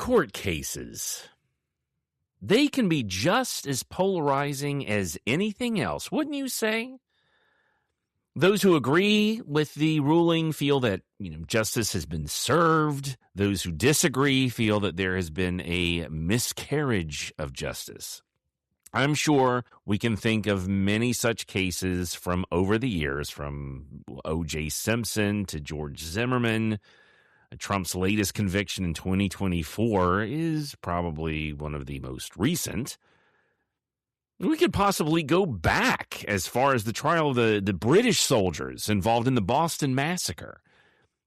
Court cases. They can be just as polarizing as anything else, wouldn't you say? Those who agree with the ruling feel that, justice has been served. Those who disagree feel that there has been a miscarriage of justice. I'm sure we can think of many such cases from over the years, from O.J. Simpson to George Zimmerman. Trump's latest conviction in 2024 is probably one of the most recent. We could possibly go back as far as the trial of the British soldiers involved in the Boston Massacre,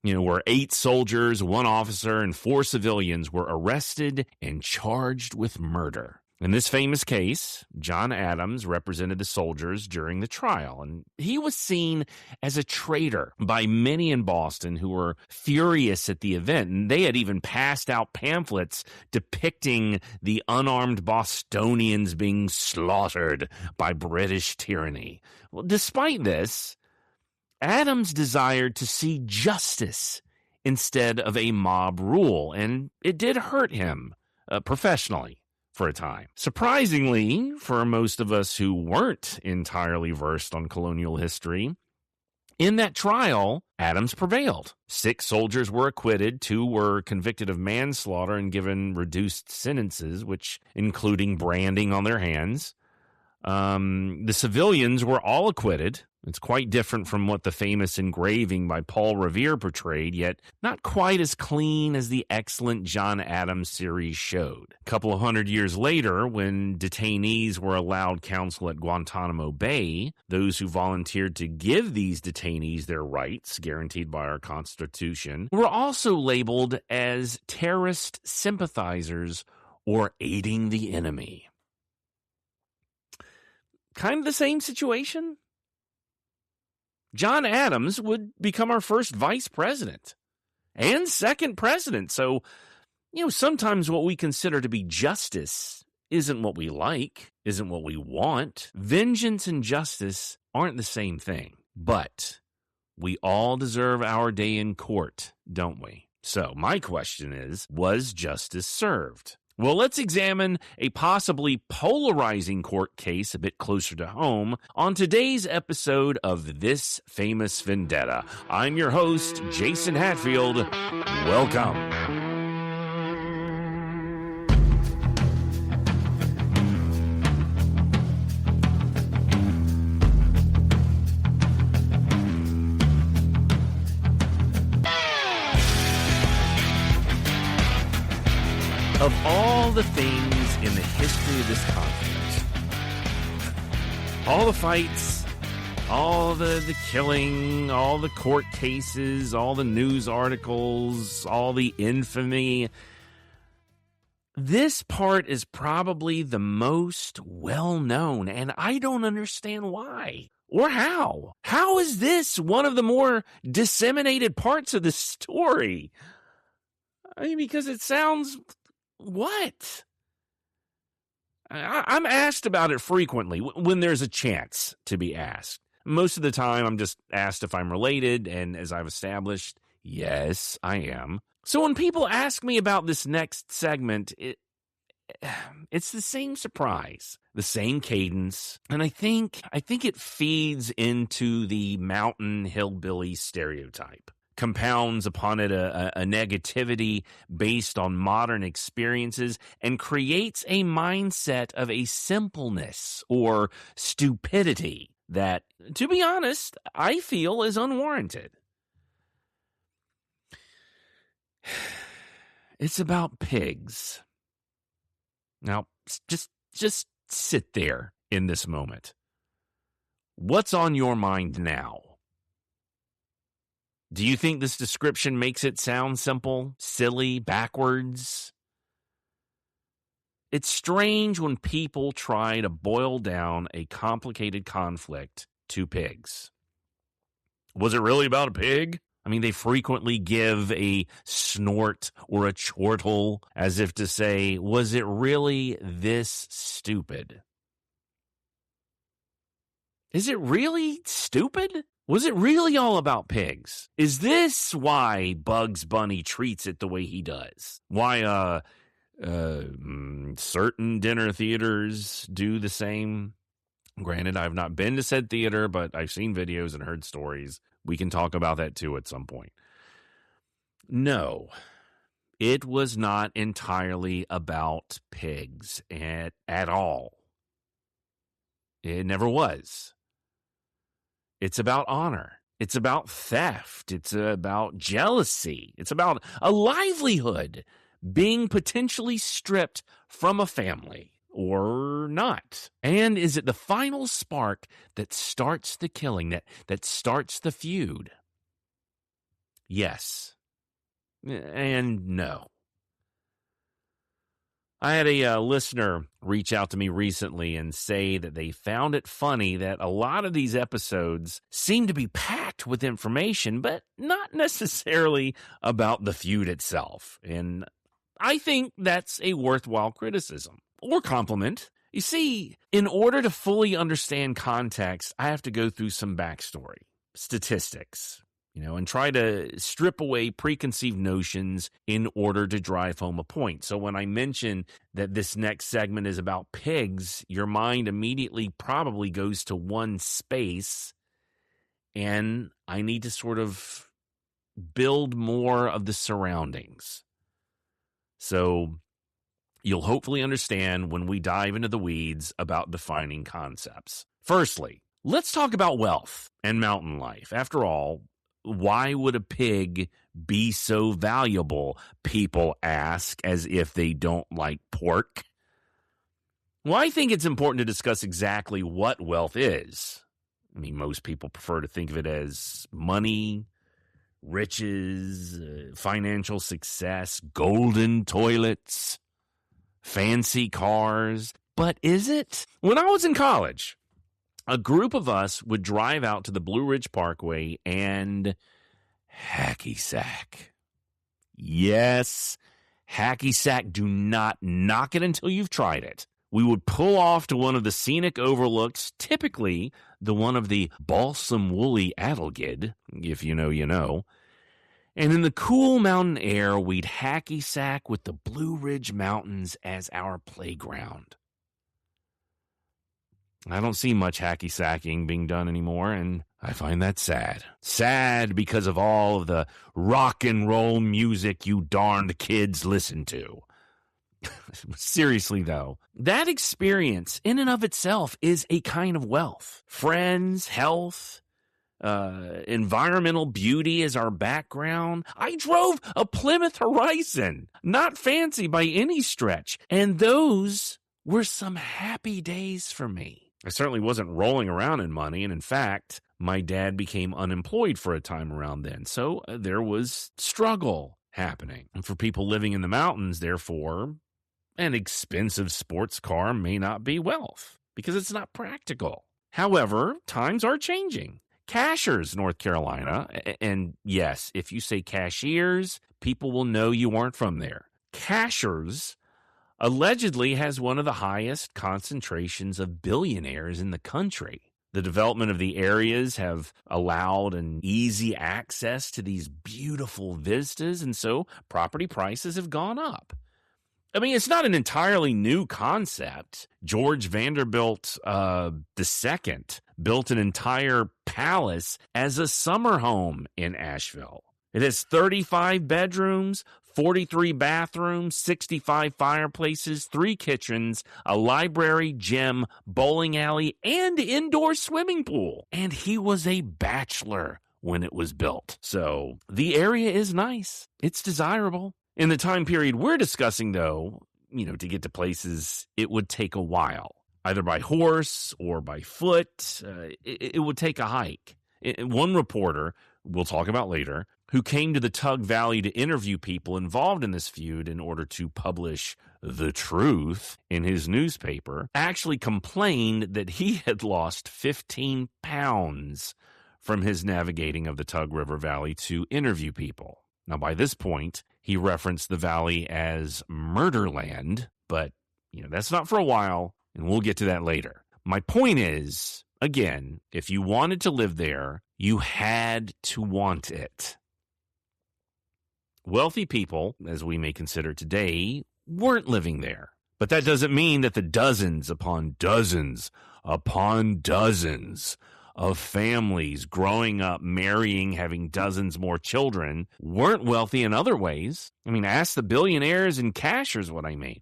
where 8 soldiers, 1 officer, and 4 civilians were arrested and charged with murder. In this famous case, John Adams represented the soldiers during the trial, and he was seen as a traitor by many in Boston who were furious at the event, and they had even passed out pamphlets depicting the unarmed Bostonians being slaughtered by British tyranny. Well, despite this, Adams desired to see justice instead of a mob rule, and it did hurt him professionally for a time. Surprisingly, for most of us who weren't entirely versed on colonial history, in that trial, Adams prevailed. 6 soldiers were acquitted, 2 were convicted of manslaughter and given reduced sentences, which including branding on their hands. The civilians were all acquitted. It's quite different from what the famous engraving by Paul Revere portrayed, yet not quite as clean as the excellent John Adams series showed. A couple of hundred years later, when detainees were allowed counsel at Guantanamo Bay, those who volunteered to give these detainees their rights, guaranteed by our Constitution, were also labeled as terrorist sympathizers or aiding the enemy. Kind of the same situation. John Adams would become our first vice president and second president. So, sometimes what we consider to be justice isn't what we like, isn't what we want. Vengeance and justice aren't the same thing, but we all deserve our day in court, don't we? So my question is, was justice served? Well, let's examine a possibly polarizing court case a bit closer to home on today's episode of This Famous Vendetta. I'm your host, Jason Hatfield. Welcome. Of all the things in the history of this conflict, all the fights, all the killing, all the court cases, all the news articles, all the infamy, this part is probably the most well-known, and I don't understand why or how. How is this one of the more disseminated parts of the story? Because it sounds... What? I'm asked about it frequently when there's a chance to be asked. Most of the time, I'm just asked if I'm related, and as I've established, yes, I am. So when people ask me about this next segment, it's the same surprise, the same cadence, and I think it feeds into the mountain hillbilly stereotype. Compounds upon it a negativity based on modern experiences and creates a mindset of a simpleness or stupidity that, to be honest, I feel is unwarranted. It's about pigs. Now, just sit there in this moment. What's on your mind now? Do you think this description makes it sound simple, silly, backwards? It's strange when people try to boil down a complicated conflict to pigs. Was it really about a pig? They frequently give a snort or a chortle as if to say, was it really this stupid? Is it really stupid? Was it really all about pigs? Is this why Bugs Bunny treats it the way he does? Why, Certain dinner theaters do the same. Granted, I've not been to said theater, but I've seen videos and heard stories. We can talk about that too at some point. No, it was not entirely about pigs at all. It never was. It's about honor. It's about theft. It's about jealousy. It's about a livelihood being potentially stripped from a family or not. And is it the final spark that starts the killing, that starts the feud? Yes. And no. I had a listener reach out to me recently and say that they found it funny that a lot of these episodes seem to be packed with information, but not necessarily about the feud itself. And I think that's a worthwhile criticism or compliment. You see, in order to fully understand context, I have to go through some backstory, statistics, and try to strip away preconceived notions in order to drive home a point. So when I mention that this next segment is about pigs, your mind immediately probably goes to one space, and I need to sort of build more of the surroundings. So you'll hopefully understand when we dive into the weeds about defining concepts. Firstly, let's talk about wealth and mountain life. After all, why would a pig be so valuable? People ask, as if they don't like pork. Well, I think it's important to discuss exactly what wealth is. I mean, most people prefer to think of it as money, riches, financial success, golden toilets, fancy cars. But is it? When I was in college, a group of us would drive out to the Blue Ridge Parkway and hacky sack. Yes, hacky sack. Do not knock it until you've tried it. We would pull off to one of the scenic overlooks, typically the one of the Balsam Woolly Adelgid, if you know, you know. And in the cool mountain air, we'd hacky sack with the Blue Ridge Mountains as our playground. I don't see much hacky sacking being done anymore, and I find that sad. Sad because of all of the rock and roll music you darned kids listen to. Seriously, though, that experience in and of itself is a kind of wealth. Friends, health, environmental beauty is our background. I drove a Plymouth Horizon, not fancy by any stretch, and those were some happy days for me. I certainly wasn't rolling around in money, and in fact, my dad became unemployed for a time around then, so there was struggle happening. And for people living in the mountains, therefore, an expensive sports car may not be wealth, because it's not practical. However, times are changing. Cashers, North Carolina, and yes, if you say cashiers, people will know you aren't from there. Cashers allegedly has one of the highest concentrations of billionaires in the country. The development of the areas have allowed an easy access to these beautiful vistas, and so property prices have gone up. I mean, it's not an entirely new concept. George Vanderbilt II built an entire palace as a summer home in Asheville. It has 35 bedrooms, 43 bathrooms, 65 fireplaces, 3 kitchens, a library, gym, bowling alley, and indoor swimming pool. And he was a bachelor when it was built. So the area is nice. It's desirable. In the time period we're discussing, though, to get to places, it would take a while, either by horse or by foot. It would take a hike. One reporter, we'll talk about later, who came to the Tug Valley to interview people involved in this feud in order to publish the truth in his newspaper, actually complained that he had lost 15 pounds from his navigating of the Tug River Valley to interview people. Now, by this point, he referenced the valley as Murderland, but, that's not for a while, and we'll get to that later. My point is, again, if you wanted to live there, you had to want it. Wealthy people, as we may consider today, weren't living there. But that doesn't mean that the dozens upon dozens of families growing up, marrying, having dozens more children weren't wealthy in other ways. I mean, ask the billionaires and cashers what I mean.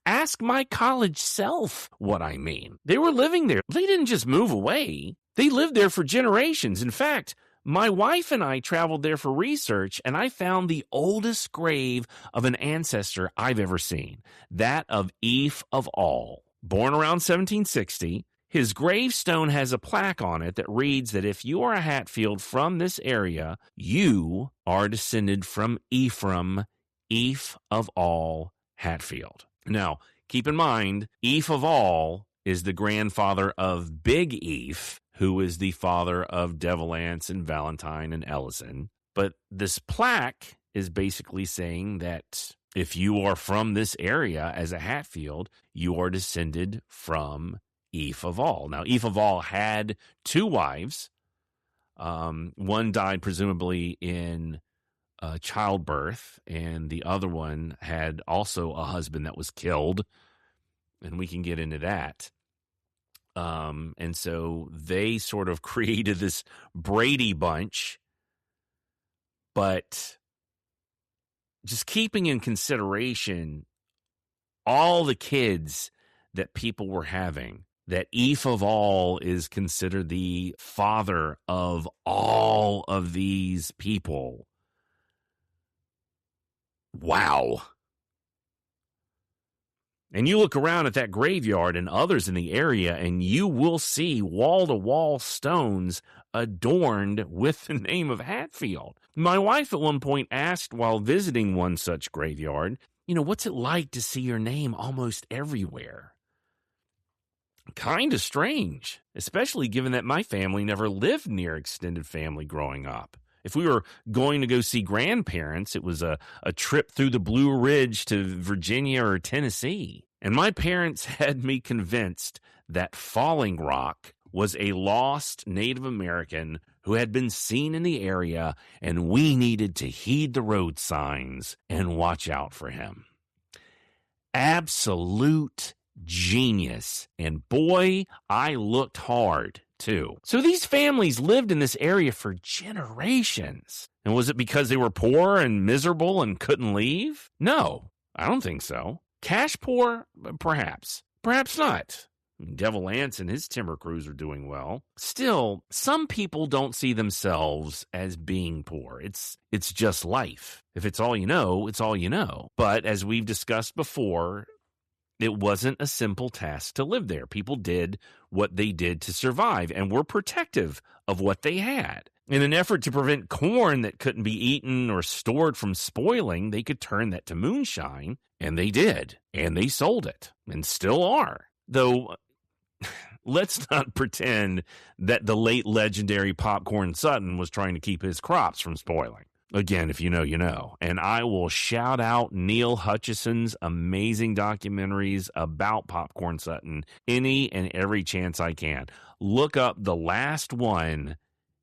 Ask my college self what I mean. They were living there. They didn't just move away. They lived there for generations. In fact, my wife and I traveled there for research, and I found the oldest grave of an ancestor I've ever seen, that of Eve of All. Born around 1760, his gravestone has a plaque on it that reads that if you are a Hatfield from this area, you are descended from Ephraim, Eve of All, Hatfield. Now, keep in mind, Eve of All is the grandfather of Big Eve, who is the father of Devilance and Valentine and Ellison. But this plaque is basically saying that if you are from this area as a Hatfield, you are descended from Eve of All. Now, Eve of All had two wives. One died presumably in childbirth, and the other one had also a husband that was killed, and we can get into that. And so they sort of created this Brady bunch, but just keeping in consideration all the kids that people were having, that Eve of All is considered the father of all of these people. Wow. And you look around at that graveyard and others in the area, and you will see wall-to-wall stones adorned with the name of Hatfield. My wife at one point asked while visiting one such graveyard, what's it like to see your name almost everywhere? Kind of strange, especially given that my family never lived near extended family growing up. If we were going to go see grandparents, it was a trip through the Blue Ridge to Virginia or Tennessee. And my parents had me convinced that Falling Rock was a lost Native American who had been seen in the area, and we needed to heed the road signs and watch out for him. Absolute genius. And boy, I looked hard too. So these families lived in this area for generations. And was it because they were poor and miserable and couldn't leave? No, I don't think so. Cash poor? Perhaps. Perhaps not. Devil Ants and his timber crews are doing well. Still, some people don't see themselves as being poor. It's just life. If it's all you know, it's all you know. But as we've discussed before, it wasn't a simple task to live there. People did what they did to survive and were protective of what they had. In an effort to prevent corn that couldn't be eaten or stored from spoiling, they could turn that to moonshine, and they did. And they sold it, and still are. Though, let's not pretend that the late legendary Popcorn Sutton was trying to keep his crops from spoiling. Again, if you know, you know. And I will shout out Neil Hutchison's amazing documentaries about Popcorn Sutton any and every chance I can. Look up the last one,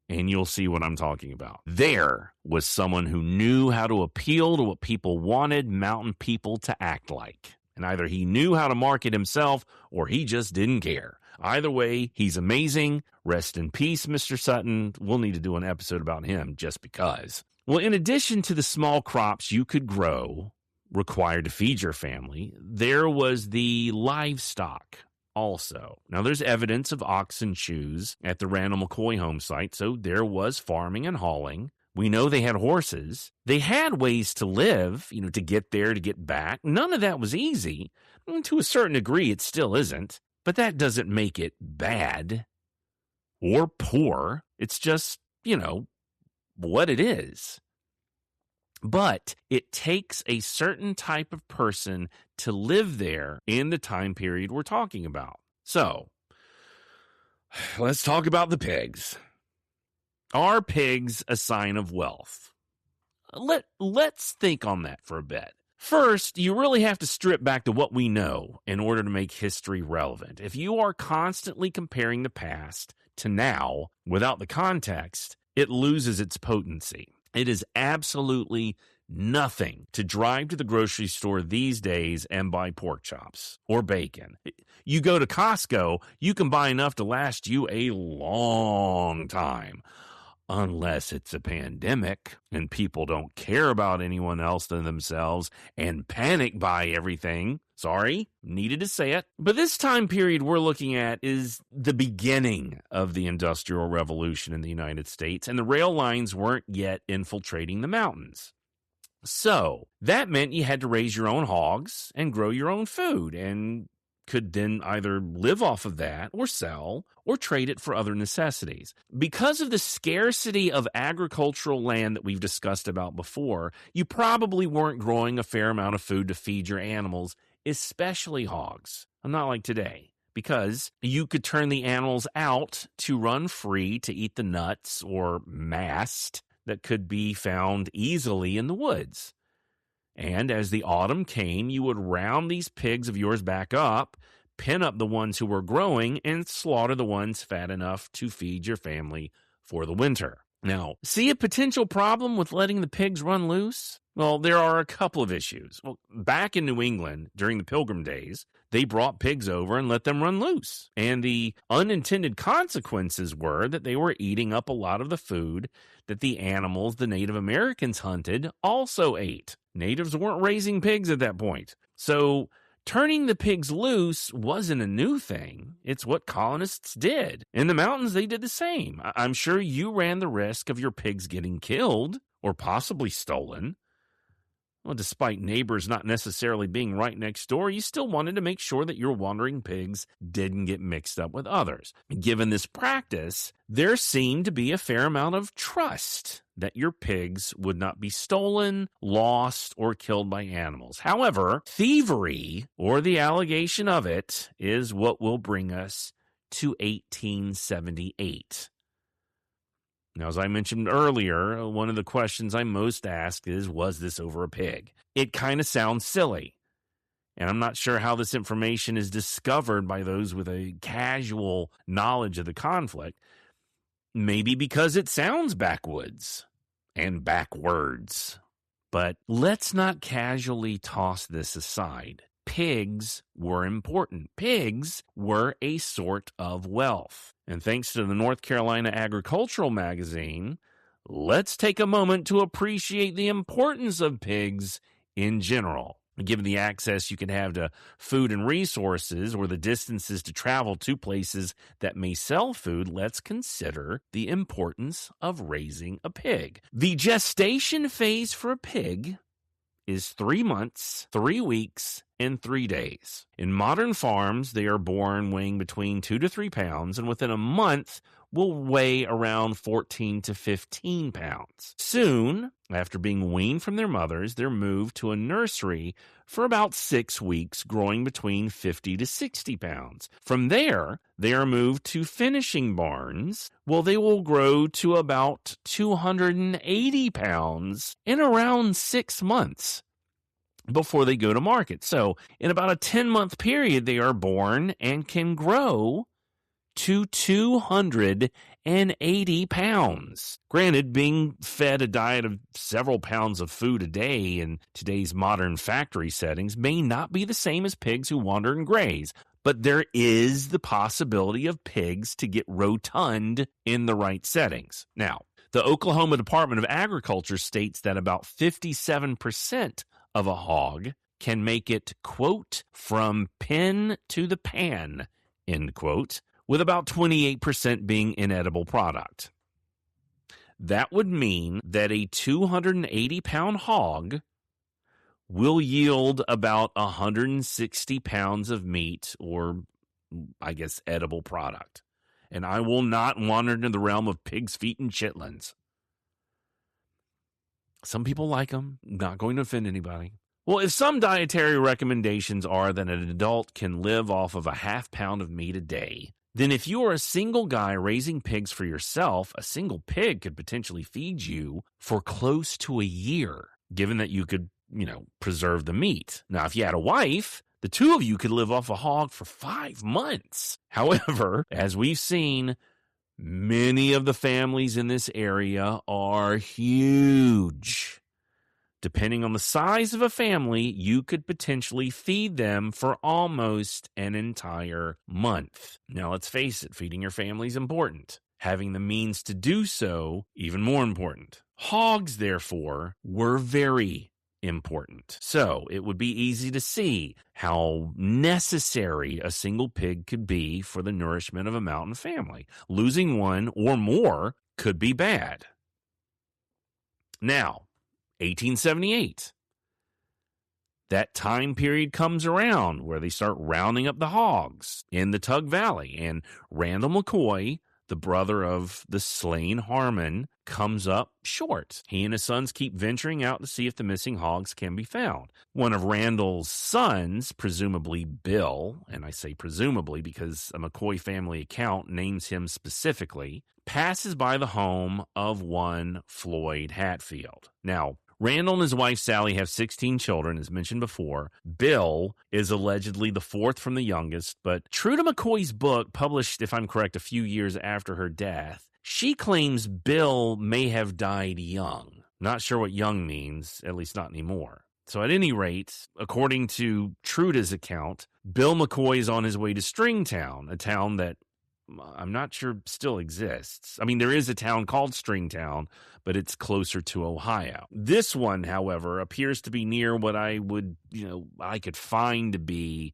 and you'll see what I'm talking about. There was someone who knew how to appeal to what people wanted mountain people to act like. And either he knew how to market himself, or he just didn't care. Either way, he's amazing. Rest in peace, Mr. Sutton. We'll need to do an episode about him just because. Well, in addition to the small crops you could grow required to feed your family, there was the livestock also. Now, there's evidence of oxen shoes at the Randall McCoy home site, so there was farming and hauling. We know they had horses. They had ways to live, to get there, to get back. None of that was easy. And to a certain degree, it still isn't. But that doesn't make it bad or poor. It's just, what it is. But it takes a certain type of person to live there in the time period we're talking about. So, let's talk about the pigs. Are pigs a sign of wealth? Let's think on that for a bit. First, you really have to strip back to what we know in order to make history relevant. If you are constantly comparing the past to now without the context, it loses its potency. It is absolutely nothing to drive to the grocery store these days and buy pork chops or bacon. You go to Costco, you can buy enough to last you a long time. Unless it's a pandemic and people don't care about anyone else than themselves and panic buy everything. Sorry, needed to say it. But this time period we're looking at is the beginning of the Industrial Revolution in the United States, and the rail lines weren't yet infiltrating the mountains. So that meant you had to raise your own hogs and grow your own food, and could then either live off of that or sell or trade it for other necessities. Because of the scarcity of agricultural land that we've discussed about before, you probably weren't growing a fair amount of food to feed your animals, especially hogs. Not like today, because you could turn the animals out to run free to eat the nuts or mast that could be found easily in the woods. And as the autumn came, you would round these pigs of yours back up, pin up the ones who were growing, and slaughter the ones fat enough to feed your family for the winter. Now, see a potential problem with letting the pigs run loose? Well, there are a couple of issues. Well, back in New England, during the Pilgrim days, they brought pigs over and let them run loose. And the unintended consequences were that they were eating up a lot of the food that the animals the Native Americans hunted also ate. Natives weren't raising pigs at that point. So turning the pigs loose wasn't a new thing. It's what colonists did. In the mountains, they did the same. I'm sure you ran the risk of your pigs getting killed or possibly stolen. Well, despite neighbors not necessarily being right next door, you still wanted to make sure that your wandering pigs didn't get mixed up with others. Given this practice, there seemed to be a fair amount of trust that your pigs would not be stolen, lost, or killed by animals. However, thievery, or the allegation of it, is what will bring us to 1878. Now, as I mentioned earlier, one of the questions I'm most asked is, was this over a pig? It kind of sounds silly, and I'm not sure how this information is discovered by those with a casual knowledge of the conflict. Maybe because it sounds backwoods and backwards. But let's not casually toss this aside. Pigs were important. Pigs were a sort of wealth. And thanks to the North Carolina Agricultural Magazine, let's take a moment to appreciate the importance of pigs in general. Given the access you can have to food and resources, or the distances to travel to places that may sell food, let's consider the importance of raising a pig. The gestation phase for a pig is 3 months, 3 weeks, and 3 days. In modern farms, they are born weighing between 2 to 3 pounds, and within a month will weigh around 14 to 15 pounds. Soon, after being weaned from their mothers, they're moved to a nursery for about 6 weeks, growing between 50 to 60 pounds. From there, they are moved to finishing barns. Well, they will grow to about 280 pounds in around 6 months before they go to market. So in about a 10-month period, they are born and can grow to 280 pounds. Granted, being fed a diet of several pounds of food a day in today's modern factory settings may not be the same as pigs who wander and graze, but there is the possibility of pigs to get rotund in the right settings. Now, the Oklahoma Department of Agriculture states that about 57% of a hog can make it, quote, from pen to the pan, end quote, with about 28% being inedible product. That would mean that a 280-pound hog will yield about 160 pounds of meat, or, I guess, edible product. And I will not wander into the realm of pig's feet and chitlins. Some people like them. Not going to offend anybody. Well, if some dietary recommendations are that an adult can live off of a half pound of meat a day, then if you are a single guy raising pigs for yourself, a single pig could potentially feed you for close to a year, given that you could, preserve the meat. Now, if you had a wife, the two of you could live off a hog for 5 months. However, as we've seen, many of the families in this area are huge. Depending on the size of a family, you could potentially feed them for almost an entire month. Now, let's face it, feeding your family is important. Having the means to do so, even more important. Hogs, therefore, were very important. So it would be easy to see how necessary a single pig could be for the nourishment of a mountain family. Losing one or more could be bad. Now, 1878. That time period comes around where they start rounding up the hogs in the Tug Valley, and Randall McCoy, the brother of the slain Harmon, comes up short. He and his sons keep venturing out to see if the missing hogs can be found. One of Randall's sons, presumably Bill, and I say presumably because a McCoy family account names him specifically, passes by the home of one Floyd Hatfield. Now, Randall and his wife Sally have 16 children, as mentioned before. Bill is allegedly the fourth from the youngest, but true to McCoy's book, published, if I'm correct, a few years after her death, she claims Bill may have died young. Not sure what young means, at least not anymore. So at any rate, according to Truda's account, Bill McCoy is on his way to Stringtown, a town that I'm not sure still exists. I mean, there is a town called Stringtown, but it's closer to Ohio. This one, however, appears to be near what I could find to be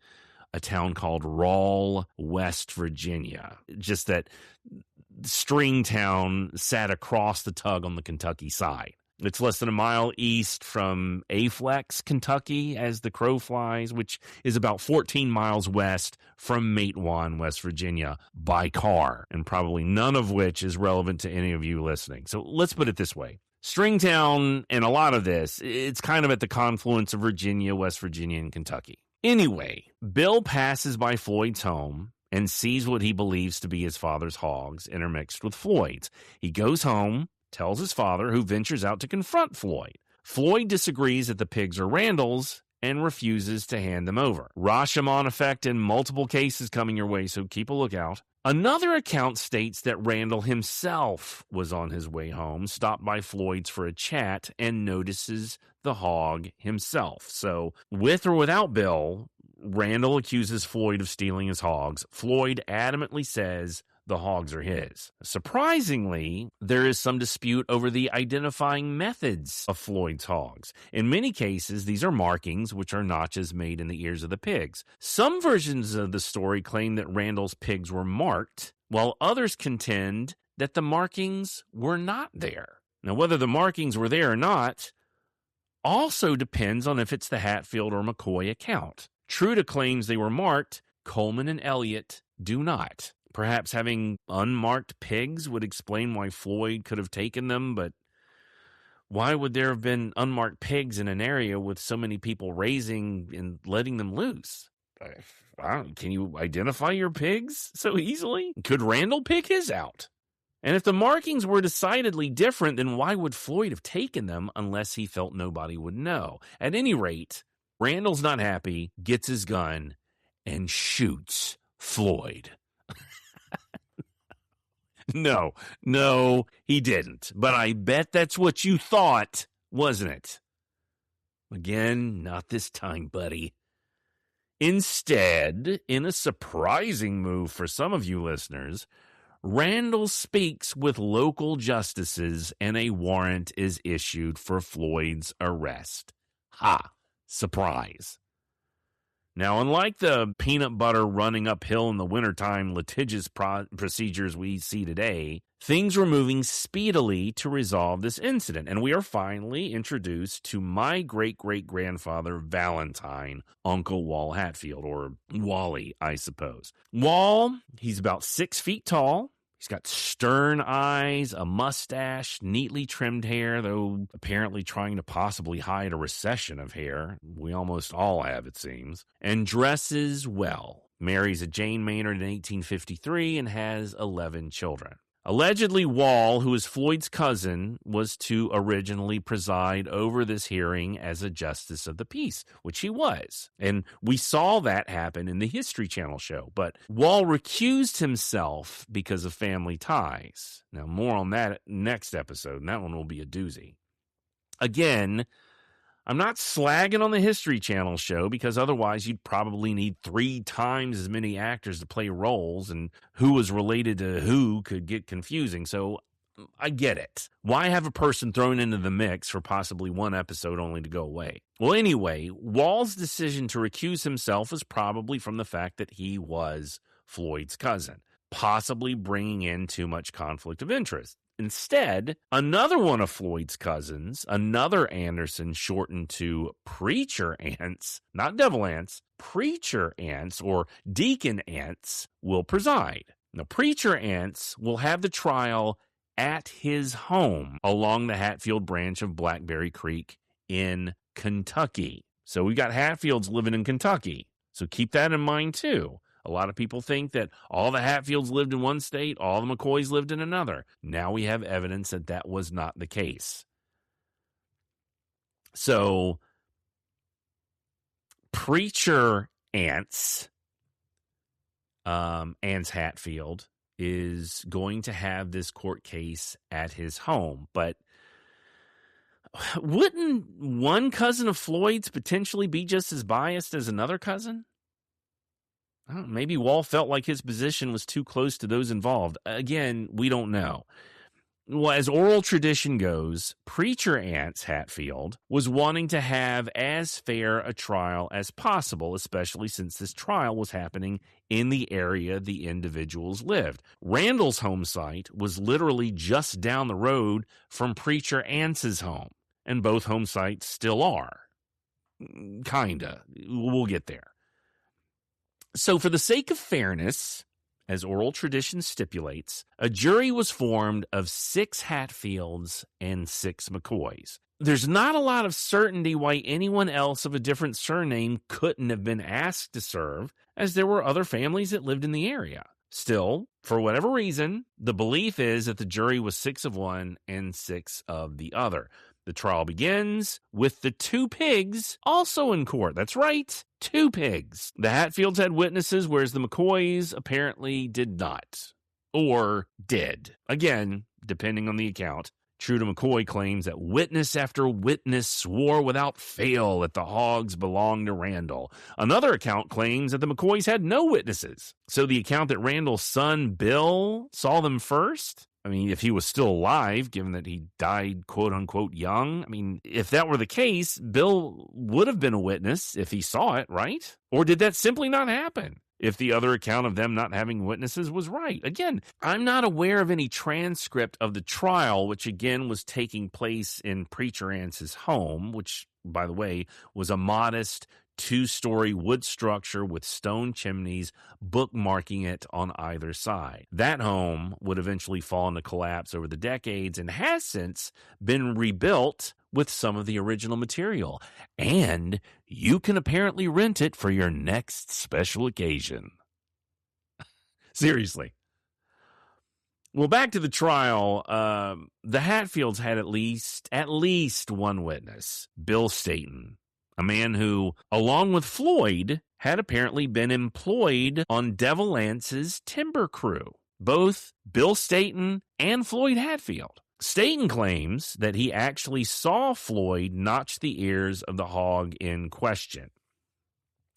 a town called Rawl, West Virginia. Just that Stringtown sat across the Tug on the Kentucky side. It's less than a mile east from Aflex, Kentucky, as the crow flies, which is about 14 miles west from Matewan, West Virginia, by car, and probably none of which is relevant to any of you listening. So let's put it this way. Stringtown, and a lot of this, it's kind of at the confluence of Virginia, West Virginia, and Kentucky. Anyway, Bill passes by Floyd's home and sees what he believes to be his father's hogs intermixed with Floyd's. He goes home, tells his father, who ventures out to confront Floyd. Floyd disagrees that the pigs are Randall's and refuses to hand them over. Rashomon effect in multiple cases coming your way, so keep a lookout. Another account states that Randall himself was on his way home, stopped by Floyd's for a chat, and notices the hog himself. So, with or without Bill, Randall accuses Floyd of stealing his hogs. Floyd adamantly says the hogs are his. Surprisingly, there is some dispute over the identifying methods of Floyd's hogs. In many cases, these are markings, which are notches made in the ears of the pigs. Some versions of the story claim that Randall's pigs were marked, while others contend that the markings were not there. Now, whether the markings were there or not also depends on if it's the Hatfield or McCoy account. Truda claims they were marked. Coleman and Elliott do not. Perhaps having unmarked pigs would explain why Floyd could have taken them, but why would there have been unmarked pigs in an area with so many people raising and letting them loose? Can you identify your pigs so easily? Could Randall pick his out? And if the markings were decidedly different, then why would Floyd have taken them unless he felt nobody would know? At any rate, Randall's not happy, gets his gun, and shoots Floyd. No, he didn't. But I bet that's what you thought, wasn't it? Again, not this time, buddy. Instead, in a surprising move for some of you listeners, Randall speaks with local justices and a warrant is issued for Floyd's arrest. Ha! Surprise. Now, unlike the peanut butter running uphill in the wintertime litigious procedures we see today, things were moving speedily to resolve this incident, and we are finally introduced to my great-great-grandfather Valentine, Uncle Wall Hatfield, or Wally, I suppose. Wall, he's about 6 feet tall. He's got stern eyes, a mustache, neatly trimmed hair, though apparently trying to possibly hide a recession of hair. We almost all have, it seems. And dresses well. Marries a Jane Maynard in 1853 and has 11 children. Allegedly, Wall, who is Floyd's cousin, was to originally preside over this hearing as a justice of the peace, which he was. And we saw that happen in the History Channel show. But Wall recused himself because of family ties. Now, more on that next episode, and that one will be a doozy. Again, I'm not slagging on the History Channel show because otherwise you'd probably need 3 times as many actors to play roles, and who was related to who could get confusing. So I get it. Why have a person thrown into the mix for possibly one episode only to go away? Well, anyway, Wall's decision to recuse himself was probably from the fact that he was Floyd's cousin, possibly bringing in too much conflict of interest. Instead, another one of Floyd's cousins, another Anderson shortened to Preacher Ants, not Devil Ants, Preacher Ants or Deacon Ants, will preside. Now, Preacher Ants will have the trial at his home along the Hatfield branch of Blackberry Creek in Kentucky. So we got Hatfields living in Kentucky. So keep that in mind too. A lot of people think that all the Hatfields lived in one state, all the McCoys lived in another. Now we have evidence that that was not the case. So, Preacher Ants Hatfield, is going to have this court case at his home. But wouldn't one cousin of Floyd's potentially be just as biased as another cousin? I don't know, maybe Wall felt like his position was too close to those involved. Again, we don't know. Well, as oral tradition goes, Preacher Ants Hatfield was wanting to have as fair a trial as possible, especially since this trial was happening in the area the individuals lived. Randall's home site was literally just down the road from Preacher Ants's home, and both home sites still are. Kinda. We'll get there. So for the sake of fairness, as oral tradition stipulates, a jury was formed of 6 Hatfields and 6 McCoys. There's not a lot of certainty why anyone else of a different surname couldn't have been asked to serve, as there were other families that lived in the area. Still, for whatever reason, the belief is that the jury was 6 of one and 6 of the other. The trial begins with the 2 pigs also in court. That's right, 2 pigs. The Hatfields had witnesses, whereas the McCoys apparently did not. Or did. Again, depending on the account. True to McCoy claims that witness after witness swore without fail that the hogs belonged to Randall. Another account claims that the McCoys had no witnesses. So the account that Randall's son, Bill, saw them first? I mean, if he was still alive, given that he died, quote-unquote, young, I mean, if that were the case, Bill would have been a witness if he saw it, right? Or did that simply not happen? If the other account of them not having witnesses was right. Again, I'm not aware of any transcript of the trial, which again was taking place in Preacher Ants's home, which, by the way, was a modest 2-story wood structure with stone chimneys bookmarking it on either side. That home would eventually fall into collapse over the decades and has since been rebuilt with some of the original material. And you can apparently rent it for your next special occasion. Seriously. Well, back to the trial, the Hatfields had at least one witness, Bill Staton, a man who, along with Floyd, had apparently been employed on Devil Ants's timber crew. Both Bill Staton and Floyd Hatfield. Staton claims that he actually saw Floyd notch the ears of the hog in question,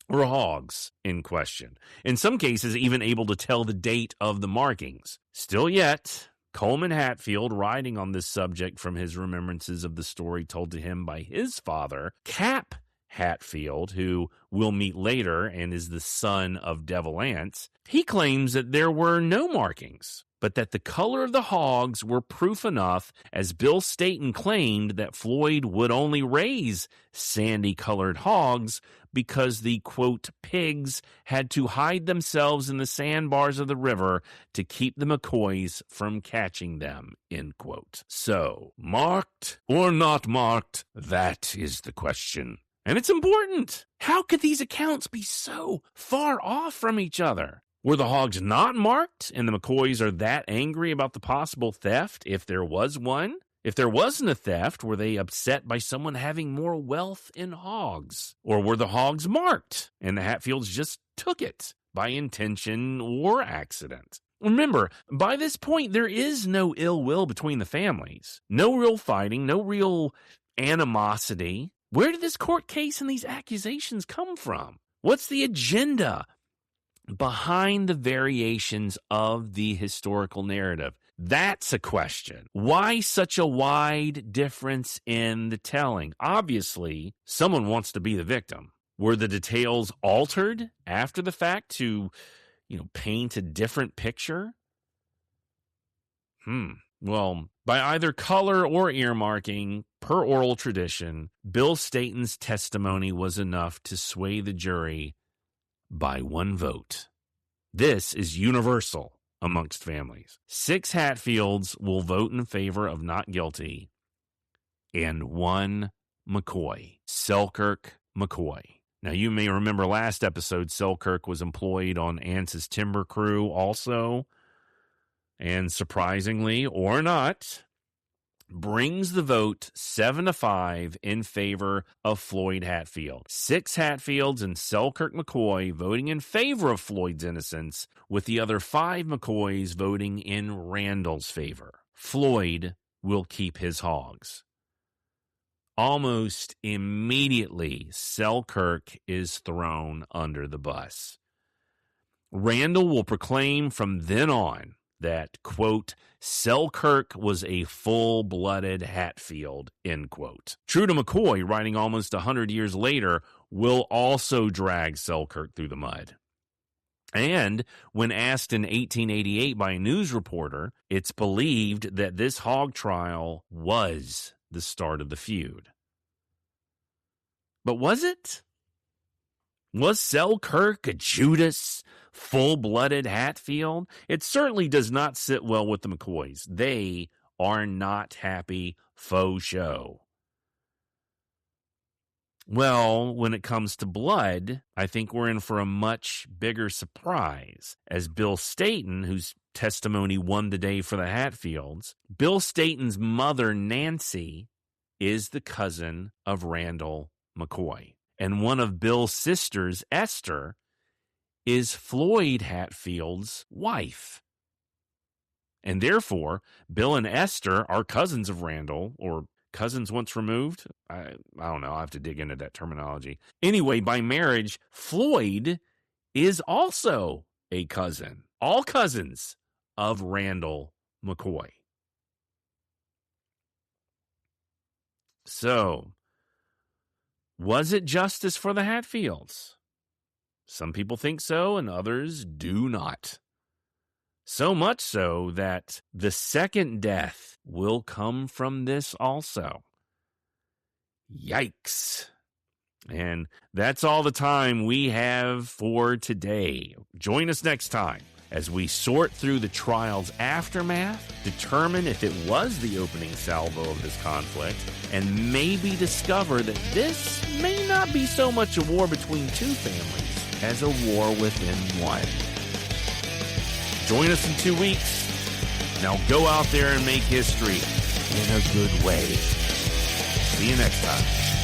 or hogs in question. In some cases, even able to tell the date of the markings. Still yet, Coleman Hatfield, writing on this subject from his remembrances of the story told to him by his father, Cap Hatfield, who we'll meet later and is the son of Devil Ants, he claims that there were no markings, but that the color of the hogs were proof enough, as Bill Staton claimed that Floyd would only raise sandy-colored hogs because the, quote, pigs had to hide themselves in the sandbars of the river to keep the McCoys from catching them, end quote. So, marked or not marked, that is the question. And it's important. How could these accounts be so far off from each other? Were the hogs not marked, and the McCoys are that angry about the possible theft, if there was one? If there wasn't a theft, were they upset by someone having more wealth in hogs? Or were the hogs marked, and the Hatfields just took it by intention or accident? Remember, by this point, there is no ill will between the families. No real fighting, no real animosity. Where did this court case and these accusations come from? What's the agenda behind the variations of the historical narrative? That's a question. Why such a wide difference in the telling? Obviously, someone wants to be the victim. Were the details altered after the fact to, paint a different picture? Well, by either color or earmarking, per oral tradition, Bill Staten's testimony was enough to sway the jury by one vote. This is universal amongst families. 6 Hatfields will vote in favor of not guilty, and 1 McCoy, Selkirk McCoy. Now, you may remember last episode, Selkirk was employed on Ance's timber crew also, and surprisingly or not, brings the vote 7-5 in favor of Floyd Hatfield. 6 Hatfields and Selkirk McCoy voting in favor of Floyd's innocence, with the other 5 McCoys voting in Randall's favor. Floyd will keep his hogs. Almost immediately, Selkirk is thrown under the bus. Randall will proclaim from then on that, quote, Selkirk was a full-blooded Hatfield, end quote. True to McCoy, writing almost 100 years later, will also drag Selkirk through the mud. And when asked in 1888 by a news reporter, it's believed that this hog trial was the start of the feud. But was it? Was Selkirk a Judas, full-blooded Hatfield? It certainly does not sit well with the McCoys. They are not happy, faux show. Well, when it comes to blood, I think we're in for a much bigger surprise. As Bill Staten, whose testimony won the day for the Hatfields, Bill Staten's mother, Nancy, is the cousin of Randall McCoy. And one of Bill's sisters, Esther, is Floyd Hatfield's wife. And therefore, Bill and Esther are cousins of Randall, or cousins once removed. I don't know. I have to dig into that terminology. Anyway, by marriage, Floyd is also a cousin. All cousins of Randall McCoy. So, was it justice for the Hatfields? Some people think so, and others do not. So much so that the second death will come from this also. Yikes. And that's all the time we have for today. Join us next time as we sort through the trial's aftermath, determine if it was the opening salvo of this conflict, and maybe discover that this may not be so much a war between two families as a war within one. Join us in 2 weeks. Now go out there and make history in a good way. See you next time.